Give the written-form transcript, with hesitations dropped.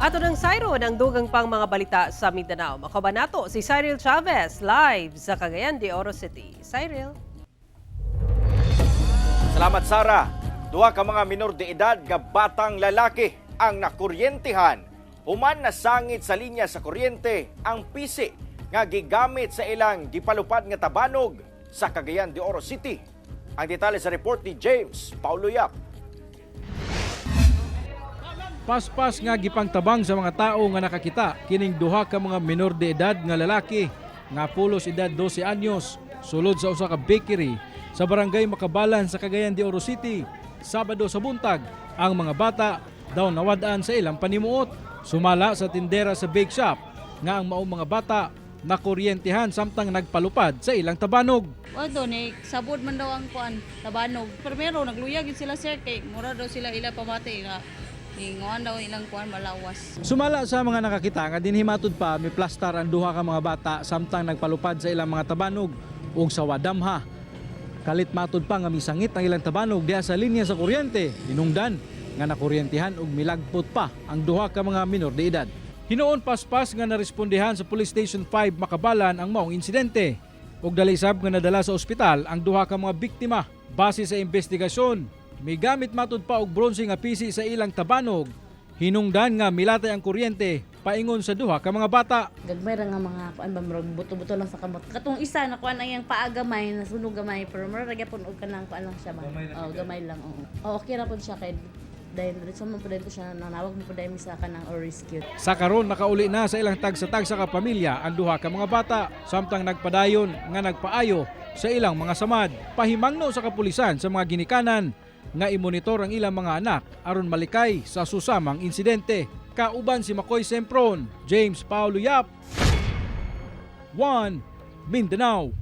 Ato ng Sairo ng dugang pang mga balita sa Mindanao. Makabanato si Cyril Chavez live sa Cagayan de Oro City. Cyril. Salamat Sara. Duha ka mga minor de edad nga batang lalaki ang nakuryentehan. Human na sangit sa linya sa kuryente ang pisi nga gigamit sa ilang gipalupad nga tabanog sa Cagayan de Oro City. Ang detalye sa report ni James Paulo Yap. Paspas nga gipangtabang sa mga tao nga nakakita kining duha ka mga minor de edad nga lalaki nga pulos edad 12 anyos sulod sa usa ka bakery sa barangay Makabalan sa Cagayan de Oro City. Sabado sa buntag, ang mga bata daw nawadaan sa ilang panimuot. Sumala sa tindera sa bake shop nga ang maong mga bata nakuryentehan samtang nagpalupad sa ilang tabanog. Odo ni sabod man daw ang kuan tabanog. Primero nagluyag gid sila sir kay mura daw sila ila pamati nga ingon daw ilang kuan malawas. Sumala sa mga nakakita nga dinhimatod pa may plastar ang duha ka mga bata samtang nagpalupad sa ilang mga tabanog ug sa wadamha. Kalit matod pa nga misangit ang ilang tabanog diha sa linya sa kuryente. Hinungdan nga nakuryentehan ug milagpot pa ang duha ka mga minor de edad. Hinoon paspas nga narespondihan sa Police Station 5 Makabalan ang maong insidente ug dalisab nga nadala sa ospital ang duha ka mga biktima. Base sa investigasyon, may gamit matod pa og bronze nga pisi sa ilang tabanog. Hinungdan nga milatay ang kuryente paingon sa duha ka mga bata. Gagmay ra nga mga kuan ba murag buto-buto lang sa kamot. Katong isa na kuan ang iyang paa gamay na sunog gamay pero mura ra gyapon og kanang kuan lang siya ba. Oh, gamay lang oo. Oh, okay ra pud siya kay dahil dito mo pud dito siya nanawag mo pud dahil sa kanang or rescue. Sa karon nakauli na sa ilang tagsa-tagsa ka pamilya ang duha ka mga bata samtang nagpadayon nga nagpaayo sa ilang mga samad. Pahimangno sa kapulisan sa mga ginikanan nga imonitor ang ilang mga anak aron malikay sa susamang insidente. Kauban si Makoy Sempron, James Paulo Yap, 1 Mindanao.